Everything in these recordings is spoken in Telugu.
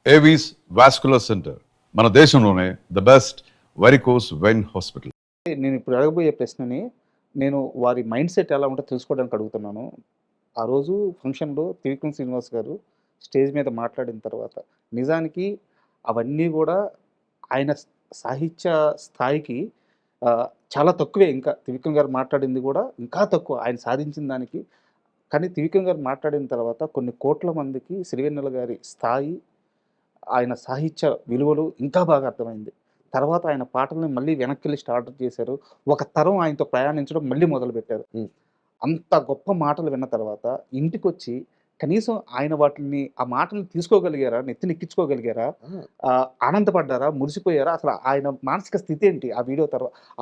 ఏవీస్ వాస్కులర్ సెంటర్ మన దేశంలోనే the best varicose vein hospital. నేను ఇప్పుడు అడగబోయే ప్రశ్నని నేను వారి మైండ్ సెట్ ఎలా ఉంటుందో తెలుసుకోవడానికి అడుగుతున్నాను. ఆ రోజు ఫంక్షన్‌లో త్రివిక్రమ్ శ్రీనివాస్ గారు స్టేజ్ మీద మాట్లాడిన తర్వాత నిజానికి అవన్నీ గూడా ఆయన సాహిత్య స్థాయికి చాలా తక్కువే ఇంకా. త్రివిక్రమ్ గారు మాట్లాడింది గూడా ఇంకా తక్కువ ఆయన సాధించిన దానికి. కానీ త్రివిక్రమ్ గారు మాట్లాడిన తర్వాత కొన్ని కోట్ల మందికి సిరివెన్నెల గారి స్థాయి, ఆయన సాహిత్య విలువలు ఇంకా బాగా అర్థమైంది. తర్వాత ఆయన పాటల్ని మళ్ళీ వెనక్కెళ్ళి స్టార్ట్ చేశారు. ఒక తరం ఆయనతో ప్రయాణించడం మళ్ళీ మొదలుపెట్టారు. అంత గొప్ప మాటలు విన్న తర్వాత ఇంటికొచ్చి కనీసం ఆయన వాటిని ఆ మాటలను తీసుకోగలిగారా? నెత్తినెక్కించుకోగలిగారా? ఆనందపడ్డారా? మురిసిపోయారా? అసలు ఆయన మానసిక స్థితి ఏంటి ఆ వీడియో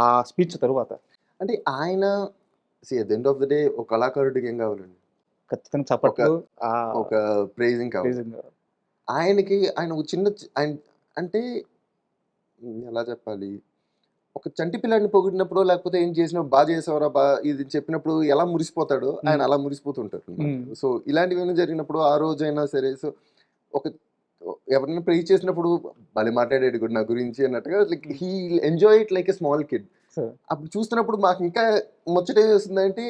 ఆ స్పీచ్ తరువాత? అంటే ఆయన at the end of the day ఒక కళాకారుడికి ఏం కావాలండి? ఖచ్చితంగా చప్పట్లు, ఒక ప్రైజింగ్ కావాలి. ప్రైజింగ్. ఆయనకి ఆయన ఒక చిన్న ఆయన అంటే ఎలా చెప్పాలి? ఒక చంటి పిల్లాడిని పొగిడినప్పుడు లేకపోతే ఏం చేసినప్పుడు బాగా చేసావురా ఇది చెప్పినప్పుడు ఎలా మురిసిపోతాడో ఆయన అలా మురిసిపోతుంటారు అన్నమాట. సో ఇలాంటివన్నీ జరిగినప్పుడు ఆ రోజైనా సరే సో ఒక ఎవరైనా ప్రైజ్ చేసినప్పుడు భలే మాట్లాడాడు కూడా నా గురించి అన్నట్టుగా like he enjoy it like a small kid. అప్పుడు చూస్తున్నప్పుడు మాకు ఇంకా ముచ్చట వస్తుందంటే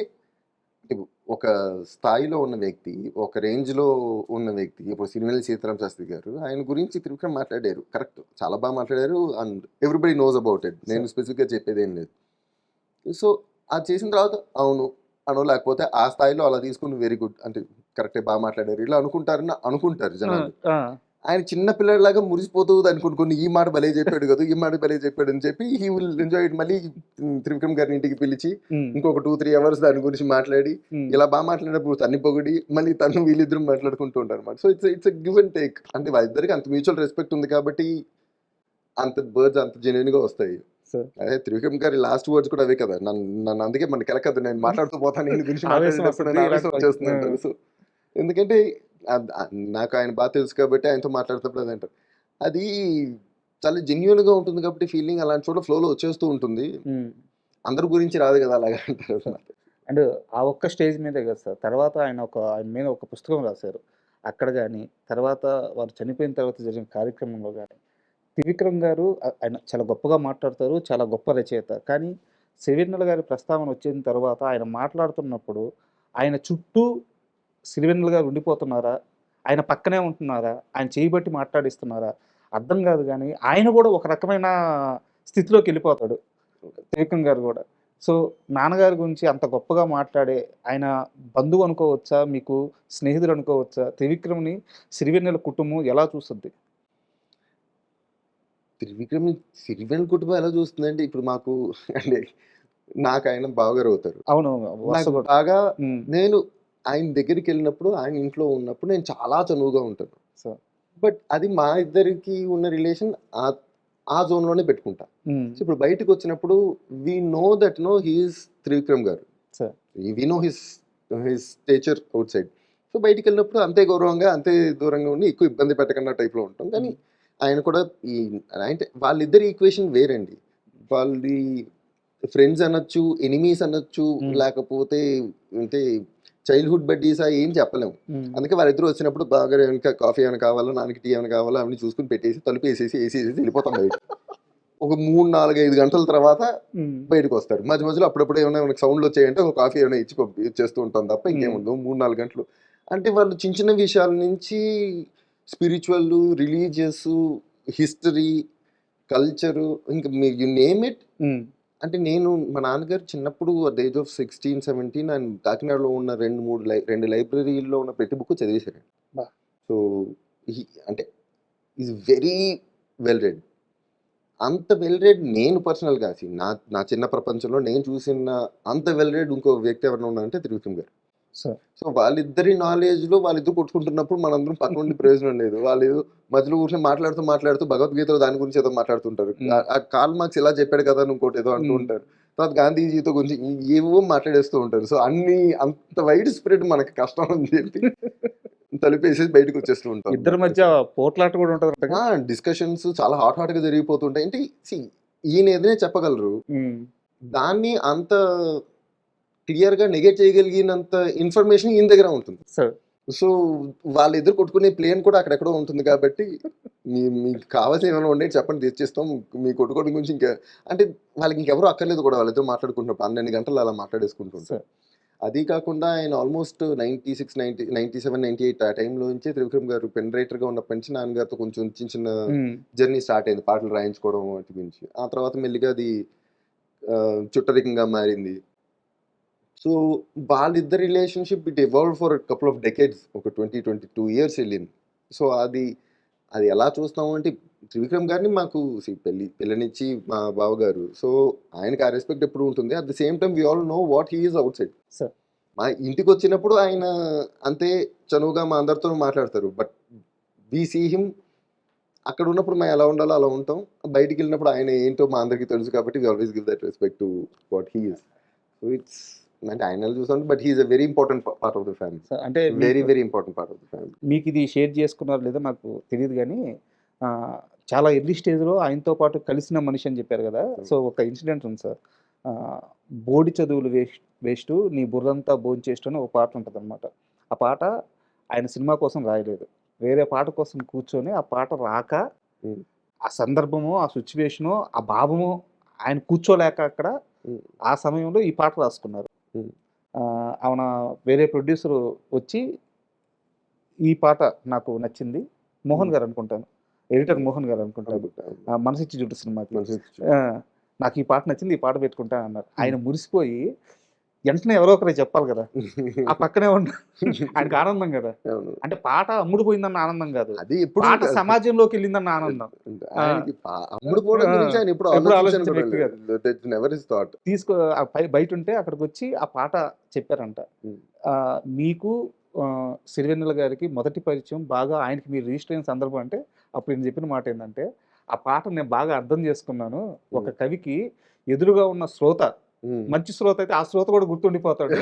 ఒక స్థాయిలో ఉన్న వ్యక్తి, ఒక రేంజ్లో ఉన్న వ్యక్తి, ఇప్పుడు సిరివెన్నెల సీతారామ శాస్త్రి గారు ఆయన గురించి త్రివిక్రమ్ మాట్లాడారు. కరెక్ట్, చాలా బాగా మాట్లాడారు and everybody knows about it. నేను స్పెసిఫిక్గా చెప్పేది ఏం లేదు. సో అది చేసిన తర్వాత అవును అనో లేకపోతే ఆ స్థాయిలో అలా తీసుకుని వెరీ గుడ్ అంటే కరెక్టే బాగా మాట్లాడారు ఇలా అనుకుంటారు జనాలు. ఆయన చిన్న పిల్లలాగా మురిసిపోతూ దానికి కొన్ని ఈ మాట భలే చెప్పాడు కదా, ఈ మాట భలే చెప్పాడు అని చెప్పి హీ విల్ ఎంజాయ్ ఇట్. మళ్ళీ త్రివిక్రమ్ గారిని ఇంటికి పిలిచి ఇంకొక 2-3 అవర్స్ దాని గురించి మాట్లాడి ఇలా బాగా మాట్లాడినప్పుడు తన్ని పొగిడి మళ్ళీ తను వీళ్ళిద్దరు మాట్లాడుకుంటూ ఉంటారు అనమాట. So it's give and take. అంటే వాళ్ళిద్దరికి అంత మ్యూచువల్ రెస్పెక్ట్ ఉంది కాబట్టి అంత బర్డ్స్ అంత జెన్యున్ గా వస్తాయి. అదే త్రివిక్రమ్ గారి లాస్ట్ వర్డ్స్ కూడా అవే కదా, నన్ను అందుకే మన కెలకద్దు నేను మాట్లాడుతూ పోతాను నేను గురించి మాట్లాడేటప్పుడు వచ్చేస్తుంది. సో ఎందుకంటే నాకు ఆయన బాగా తెలుసు కాబట్టి ఆయనతో మాట్లాడుతున్నప్పుడు అది అంటారు. అది చాలా జెన్యున్గా ఉంటుంది కాబట్టి ఫీలింగ్ అలాంటి చోట ఫ్లోలో వచ్చేస్తూ ఉంటుంది. అందరి గురించి రాదు కదా అలాగా అంటారు. అండ్ ఆ ఒక్క స్టేజ్ మీదే కదా సార్, తర్వాత ఆయన మీద ఒక పుస్తకం రాశారు. అక్కడ కానీ తర్వాత వారు చనిపోయిన తర్వాత జరిగిన కార్యక్రమంలో కానీ త్రివిక్రమ్ గారు ఆయన చాలా గొప్పగా మాట్లాడతారు, చాలా గొప్ప రచయిత. కానీ సిరివెన్నెల గారి ప్రస్తావన వచ్చిన తర్వాత ఆయన మాట్లాడుతున్నప్పుడు ఆయన చుట్టూ సిరివెన్నెల గారు ఉండిపోతున్నారా? ఆయన పక్కనే ఉంటున్నారా? ఆయన చేయబట్టి మాట్లాడిస్తున్నారా? అర్థం కాదు గానీ, ఆయన కూడా ఒక రకమైన స్థితిలోకెళ్ళిపోతాడు త్రివిక్రమ్ గారు గూడా. సో, నాన్నగారి గురించి అంత గొప్పగా మాట్లాడే ఆయన బంధువు అనుకోవచ్చా? మీకు స్నేహితుడు అనుకోవచ్చా? త్రివిక్రమ్‌ని సిరివెన్నెల కుటుంబం ఎలా చూస్తుంది? సిరివెన్నెల కుటుంబం ఎలా చూస్తుందంటే ఇప్పుడు మాకు అంటే నాకు ఆయన బావగారు అవుతారు. అవును. నాకు బాగా నేను ఆయన దగ్గరికి వెళ్ళినప్పుడు ఆయన ఇంట్లో ఉన్నప్పుడు నేను చాలా చనువుగా ఉంటాను. బట్ అది మా ఇద్దరికి ఉన్న రిలేషన్ ఆ జోన్లోనే పెట్టుకుంటా. సో ఇప్పుడు బయటకు వచ్చినప్పుడు we know that he's Trivikram garu, we know his stature outside. So బయటికి వెళ్ళినప్పుడు అంతే గౌరవంగా అంతే దూరంగా ఉండి ఎక్కువ ఇబ్బంది పెట్టకుండా టైప్లో ఉంటాం. కానీ ఆయన కూడా అంటే వాళ్ళిద్దరి ఈక్వేషన్ వేరండి. వాళ్ళది ఫ్రెండ్స్ అనొచ్చు, ఎనిమీస్ అనొచ్చు, లేకపోతే అంటే చైల్డ్హుడ్ బడ్డీసా ఏం చెప్పలేము. అందుకే వాళ్ళిద్దరు వచ్చినప్పుడు బాగా ఇంకా కాఫీ ఏమైనా కావాలో, నాన్నకి టీ ఏమైనా కావాలో అవన్నీ చూసుకుని పెట్టేసి తలుపు వేసేసి వెళ్ళిపోతాం బయట. ఒక 3-4-5 గంటల తర్వాత బయటకు వస్తారు. మధ్య మధ్యలో అప్పుడప్పుడు ఏమైనా మనకి సౌండ్లు వచ్చాయంటే ఒక కాఫీ ఏమైనా ఇచ్చేస్తూ ఉంటాం తప్ప ఇంకేముండదు. 3-4 గంటలు అంటే వాళ్ళు చిన్న చిన్న విషయాల నుంచి స్పిరిచువల్, రిలీజియస్, హిస్టరీ, కల్చరు, ఇంకా యు నేమ్ ఇట్. అంటే నేను మా నాన్నగారు చిన్నప్పుడు అట్ ద ఏజ్ ఆఫ్ 16-17 ఆయన కాకినాడలో ఉన్న 2 లైబ్రరీల్లో ఉన్న ప్రతి బుక్ చదివేశారండి. సో అంటే ఈజ్ వెరీ వెల్ రెడ్. అంత వెల్ రెడ్ నేను పర్సనల్గా నా చిన్న ప్రపంచంలో నేను చూసిన అంత వెల్ రెడ్ ఇంకో వ్యక్తి ఎవరైనా ఉన్నారంటే త్రివిక్రమ్ గారు. సో వాళ్ళిద్దరి నాలెడ్జ్లో వాళ్ళిద్దరు కొట్టుకుంటున్నప్పుడు మనందరం పక్క నుండి ప్రయోజనం లేదు. వాళ్ళు మధ్యలో కూర్చొని మాట్లాడుతూ భగవద్గీతలో దాని గురించి ఏదో మాట్లాడుతుంటారు. ఆ కార్ల్ మార్క్స్ ఇలా చెప్పాడు కదా అని ఇంకోటి ఏదో అంటూ ఉంటారు. తర్వాత గాంధీజీతో గురించి ఏవో మాట్లాడేస్తూ ఉంటారు. సో అంత వైడ్ స్ప్రెడ్ మనకి కష్టం అని చెప్పి తలుపేసేసి బయటకు వచ్చేస్తూ ఉంటాం. ఇద్దరి మధ్య పోట్లాట కూడా ఉంటుంది. డిస్కషన్స్ చాలా హాట్ గా జరిగిపోతుంటాయి. అంటే ఈయన ఏదైనా చెప్పగలరు, దాన్ని అంత క్లియర్ గా నెగెట్ చేయగలిగినంత ఇన్ఫర్మేషన్ ఈయన దగ్గర ఉంటుంది. సో వాళ్ళిద్దరు కొట్టుకునే ప్లేన్ కూడా అక్కడెక్కడో ఉంటుంది కాబట్టి మీకు కావాల్సిన ఏమైనా ఉండే చెప్పండి తెచ్చిస్తాం, మీ కొడుకోడి గురించి ఇంకా అంటే వాళ్ళకి ఇంకెవరు అక్కర్లేదు కూడా, వాళ్ళతో మాట్లాడుకుంటున్నప్పుడు 12 గంటలు అలా మాట్లాడేసుకుంటుంటారు. అది కాకుండా ఆయన ఆల్మోస్ట్ 96, 90, 97, 98 ఆ టైంలో నుంచి త్రివిక్రమ్ గారు పెన్ రైటర్గా ఉన్నప్పటి నుంచి నాన్నగారితో కొంచెం చిన్న చిన్న జర్నీ స్టార్ట్ అయింది, పాటలు రాయించుకోవడం వాటి గురించి. ఆ తర్వాత మెల్లిగా అది చుట్టరికంగా మారింది. సో వాళ్ళిద్దరి relationship it evolve for couple of decades, ఒక 22 ఇయర్స్ వెళ్ళింది. సో అది అది ఎలా చూస్తాము అంటే త్రివిక్రమ్ గారిని మాకు పెళ్ళనిచ్చి మా బావగారు, సో ఆయనకి ఆ రెస్పెక్ట్ ఎప్పుడు ఉంటుంది. At the same time we all know what he is outside. Sir మా ఇంటికి వచ్చినప్పుడు ఆయన అంతే చనువుగా మా అందరితో మాట్లాడతారు, బట్ వి సీ హిమ్ అక్కడ ఉన్నప్పుడు మేము ఎలా ఉండాలో అలా ఉంటాం, బయటికి వెళ్ళినప్పుడు ఆయన ఏంటో మా అందరికీ తెలుసు కాబట్టి we always give that respect to what he is. So it's అంటే ఆయన చూసాను, but he's a very important part of the family, అంటే very very important part of the family. మీకు ఇది షేర్ చేసుకున్నారో లేదో నాకు తెలియదు కానీ చాలా ఎర్లీ స్టేజ్లో ఆయనతో పాటు కలిసిన మనిషి అని చెప్పారు కదా. సో ఒక ఇన్సిడెంట్ ఉంది సార్. బోడి చదువులు వేస్ట్ నీ బుర్రంతా భోంచేస్ట్ అని ఒక పాట ఉంటుంది అనమాట. ఆ పాట ఆయన సినిమా కోసం రాయలేదు, వేరే పాట కోసం కూర్చొని ఆ పాట రాక ఆ సందర్భము, ఆ సిచ్యువేషను, ఆ భావము ఆయన కూర్చోలేక అక్కడ ఆ సమయంలో ఈ పాట రాసుకున్నారు. అవున వేరే ప్రొడ్యూసర్ వచ్చి ఈ పాట నాకు నచ్చింది, మోహన్ గారు అనుకుంటాను, ఎడిటర్ మోహన్ గారు అనుకుంటాను, మనసిచ్చి జుట్టు సినిమాకి నాకు ఈ పాట నచ్చింది, ఈ పాట పెట్టుకుంటా అన్నారు. ఆయన మురిసిపోయి వెంటనే ఎవరో ఒకరు చెప్పాలి కదా, ఆ పక్కనే ఉన్న ఆయనకు ఆనందం కదా. అంటే పాట అమ్ముడు పోయిందన్న ఆనందం కాదు, అది పాట సమాజంలోకి వెళ్ళిందన్న ఆనందం. తీసుకో బయట ఉంటే అక్కడికి వచ్చి ఆ పాట చెప్పారంట. మీకు సిరివెన్నెల గారికి మొదటి పరిచయం బాగా ఆయనకి మీరు రిజిస్టర్ అయిన సందర్భం అంటే అప్పుడు నేను చెప్పిన మాట ఏంటంటే, ఆ పాట నేను బాగా అర్థం చేసుకున్నాను, ఒక కవికి ఎదురుగా ఉన్న శ్రోత మంచి శ్రోత అయితే ఆ శ్రోత కూడా గుర్తుండిపోతాడు.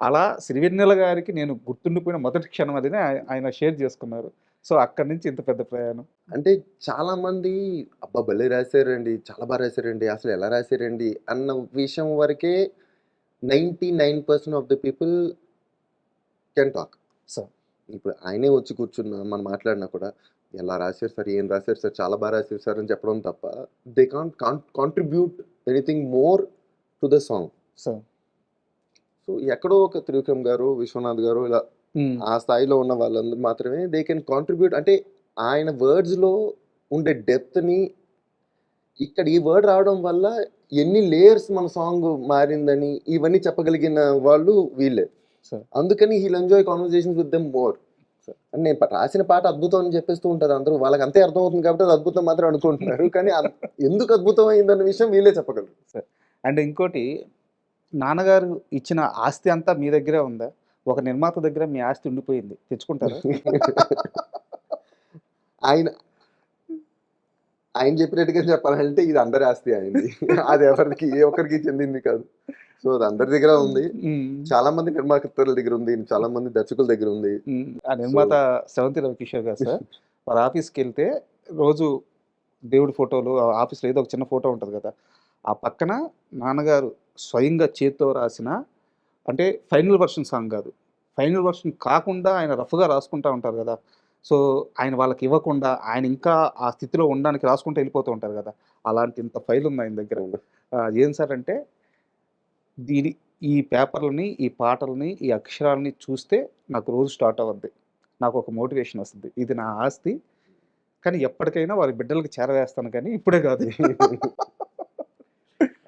అలా సిరివెన్నెల గారికి నేను గుర్తుండిపోయిన మొదటి క్షణం అదినే ఆయన షేర్ చేసుకున్నారు. సో అక్కడి నుంచి ఇంత పెద్ద ప్రయాణం. అంటే చాలా మంది అబ్బా భలే రాశారండి, చాలా బాగా రాశారండి, అసలు ఎలా రాశారండి అన్న విషయం వరకే 99% of the people can talk. So ఇప్పుడు ఆయనే వచ్చి కూర్చున్నా మనం మాట్లాడినా కూడా ఎలా రాశారు సార్, ఏం రాశారు సార్, చాలా బాగా రాశారు సార్ అని చెప్పడం తప్ప they can't contribute anything more to the song. So ఎక్కడో ఒక త్రివిక్రమ్ గారు, విశ్వనాథ్ గారు ఇలా ఆ స్థాయిలో ఉన్న వాళ్ళందరూ మాత్రమే దే కెన్ కాంట్రిబ్యూట్. అంటే ఆయన వర్డ్స్లో ఉండే డెప్త్ని ఇక్కడ ఈ వర్డ్ రావడం వల్ల ఎన్ని లేయర్స్ మన సాంగ్ మారిందని ఇవన్నీ చెప్పగలిగిన వాళ్ళు వీళ్ళే. అందుకని he'll enjoy conversations with them more. అంటే నేను రాసిన పాట అద్భుతం అని చెప్పేస్తూ ఉంటారు అందరూ, వాళ్ళకి అంతే అర్థమవుతుంది కాబట్టి అది అద్భుతం మాత్రం అనుకుంటున్నారు, కానీ ఎందుకు అద్భుతం అయిందన్న విషయం వీళ్ళే చెప్పగలరు. అండ్ ఇంకోటి, నాన్నగారు ఇచ్చిన ఆస్తి అంతా మీ దగ్గరే ఉందా? ఒక నిర్మాత దగ్గర మీ ఆస్తి ఉండిపోయింది, తెచ్చుకుంటారా? ఆయన చెప్పినట్టుగా చెప్పాలంటే ఇది అందరి ఆస్తి అయింది, అది ఎవరికి ఏ ఒక్కరికి చెందింది కాదు. సో అది అందరి దగ్గర ఉంది, చాలా మంది నిర్మాతల దగ్గర ఉంది, చాలా మంది దర్శకుల దగ్గర ఉంది. ఆ నిర్మాత సెవంతి రవికిషోర్ గారు సార్, వారి ఆఫీస్కి వెళ్తే రోజు దేవుడి ఫోటోలు, ఆఫీస్లో ఏదో ఒక చిన్న ఫోటో ఉంటుంది కదా, ఆ పక్కన నాన్నగారు స్వయంగా చేత్తో రాసిన, అంటే ఫైనల్ వర్షన్ సాంగ్ కాదు, ఫైనల్ వర్షన్ కాకుండా ఆయన రఫ్గా రాసుకుంటూ ఉంటారు కదా. సో ఆయన వాళ్ళకి ఇవ్వకుండా ఆయన ఇంకా ఆ స్థితిలో ఉండడానికి రాసుకుంటూ వెళ్ళిపోతూ ఉంటారు కదా, అలాంటి ఇంత ఫైల్ ఉంది ఆయన దగ్గర. ఏం సార్ అంటే ఈ పేపర్లని, ఈ పాటలని, ఈ అక్షరాలని చూస్తే నాకు రోజు స్టార్ట్ అవ్వద్ది, నాకు ఒక మోటివేషన్ వస్తుంది, ఇది నా ఆస్తి, కానీ ఎప్పటికైనా వారి బిడ్డలకు చేరవేస్తాను, కానీ ఇప్పుడే కాదు.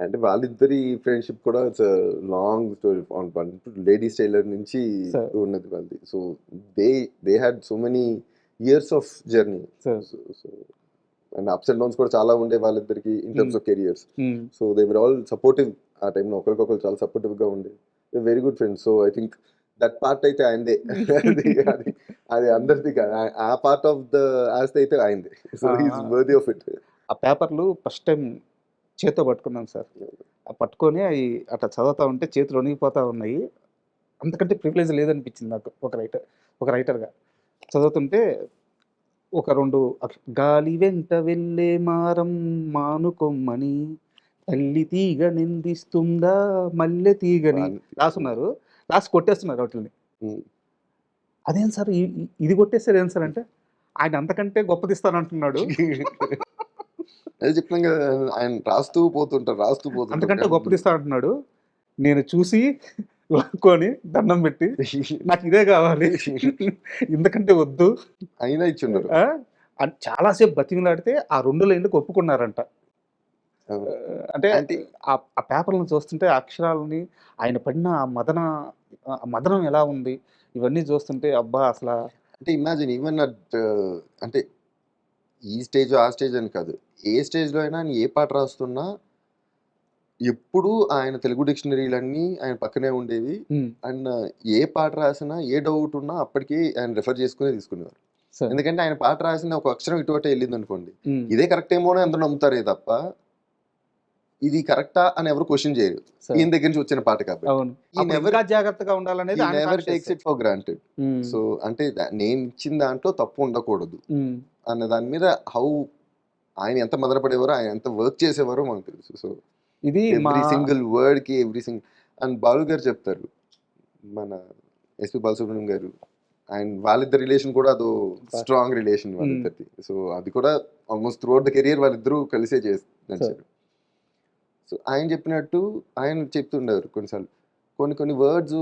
అంటే వాళ్ళిద్దరి ఫ్రెండ్షిప్ కూడా లాంగ్ స్టోరీ, లేడీస్ టైలర్ నుంచి ఉన్నది వాళ్ళది. So they had so many years of journey, and ups and downs కూడా చాలా ఉండే వాళ్ళిద్దరికి in terms of careers. So they were all supportive ఆ టైంలో, ఒకరికొకరు చాలా సపోర్టివ్గా ఉండే very good friends. So I think that part అయితే ఆయనదే, అది అందరిది కాదు, ఆ పార్ట్ ఆఫ్ ద ఆస్తి అయితే ఆయనదే. So he's worthy of it. ఆ పేపర్లు ఫస్ట్ టైం చేతితో పట్టుకున్నాను సార్, పట్టుకొని అవి అట్లా చదువుతూ ఉంటే చేతులు వణిగిపోతూ ఉన్నాయి. అంతకంటే ప్రివిలేజ్ లేదనిపించింది నాకు ఒక రైటర్గా. చదువుతుంటే ఒక 2 గాలి వెంట వెళ్ళే మారం మానుకొమ్మని తల్లి తీగ నిందిస్తుందా మల్లె తీగని రాసున్నారు, రాసి కొట్టేస్తున్నారు వాటిని. అదేం సార్ ఇది కొట్టేస్తారు ఏం సార్ అంటే, ఆయన అంతకంటే గొప్పదిస్తానంటున్నాడు. అదే చెప్పినాం కదా, ఆయన రాస్తూ పోతుంటారు అంతకంటే గొప్పదిస్తానంటున్నాడు. నేను చూసి లాక్కొని దండం పెట్టి నాకు ఇదే కావాలి, ఎందుకంటే వద్దు అయినా ఇచ్చిండరు. అని చాలాసేపు బతిమలాడితే ఆ 2 లైన్లకు ఒప్పుకున్నారంట. అంటే ఆ పేపర్లను చూస్తుంటే ఆ అక్షరాలని ఆయన పడిన ఆ మదనం ఎలా ఉంది ఇవన్నీ చూస్తుంటే అబ్బా అసలు అంటే ఇమాజిన్ ఈవెన్ అంటే ఈ స్టేజ్ ఆ స్టేజ్ అని కాదు, ఏ స్టేజ్లో అయినా ఆయన ఏ పాట రాస్తున్నా ఎప్పుడు ఆయన తెలుగు డిక్షనరీలన్నీ ఆయన పక్కనే ఉండేవి. అండ్ ఏ పాట రాసినా ఏ డౌట్ ఉన్నా అప్పటికి ఆయన రెఫర్ చేసుకుని తీసుకునేవారు. ఎందుకంటే ఆయన పాట రాసిన ఒక అక్షరం ఇటువంటి వెళ్ళింది అనుకోండి, ఇదే కరెక్ట్ ఏమో అని అందరూ నమ్ముతారే తప్ప ఇది కరెక్టా అని ఎవరు క్వశ్చన్ చేయరు. ఈయన దగ్గర నుంచి వచ్చిన పాట కాబట్టి జాగ్రత్తగా ఉండాలనేది never takes it for granted. So అంటే నేను ఇచ్చిన దాంట్లో తప్పు ఉండకూడదు అన్న దాని మీద ఆయన ఎంత మదనపడేవారో, ఆయన ఎంత వర్క్ చేసేవారో మనకు తెలుసు. సో ఇది ఎవ్రీ సింగిల్ వర్డ్ కి అండ్ బాలు గారు చెప్తారు, మన ఎస్పి బాలసుబ్రహ్మణ్యం గారు, ఆయన వాళ్ళిద్దరు రిలేషన్ కూడా అదో స్ట్రాంగ్ రిలేషన్ వాళ్ళిద్దరిది. సో అది కూడా almost through out the career వాళ్ళిద్దరూ కలిసే నడిచారు. సో ఆయన చెప్పినట్టు ఆయన చెప్తుండేవారు కొన్నిసార్లు కొన్ని వర్డ్స్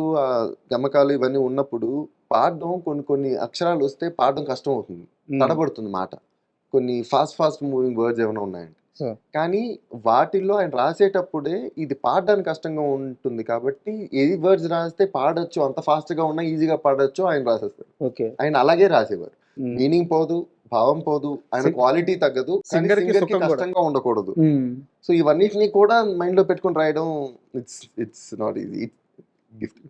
గమకాలు ఇవన్నీ ఉన్నప్పుడు పాడడం కొన్ని అక్షరాలు వస్తే పాడడం కష్టం అవుతుంది, తడబడుతుంది మాట. కొన్ని ఫాస్ట్ మూవింగ్ వర్డ్స్ ఏమైనా ఉన్నాయండి, కానీ వాటిల్లో ఆయన రాసేటప్పుడే ఇది పాడడానికి కష్టంగా ఉంటుంది కాబట్టి ఏది వర్డ్స్ రాస్తే పాడొచ్చు, అంత ఫాస్ట్ గా ఉన్నా ఈజీగా పాడొచ్చు ఆయన రాసేస్తారు. ఆయన అలాగే రాసేవారు. మీనింగ్ పోదు, భావం పోదు, ఆయన క్వాలిటీ తగ్గదు, సింగర్ కి కష్టంగా ఉండకూడదు. సో ఇవన్నిటిని కూడా మైండ్ లో పెట్టుకుని రాయడం ఇట్స్ నాట్ ఈజీ గిఫ్ట్.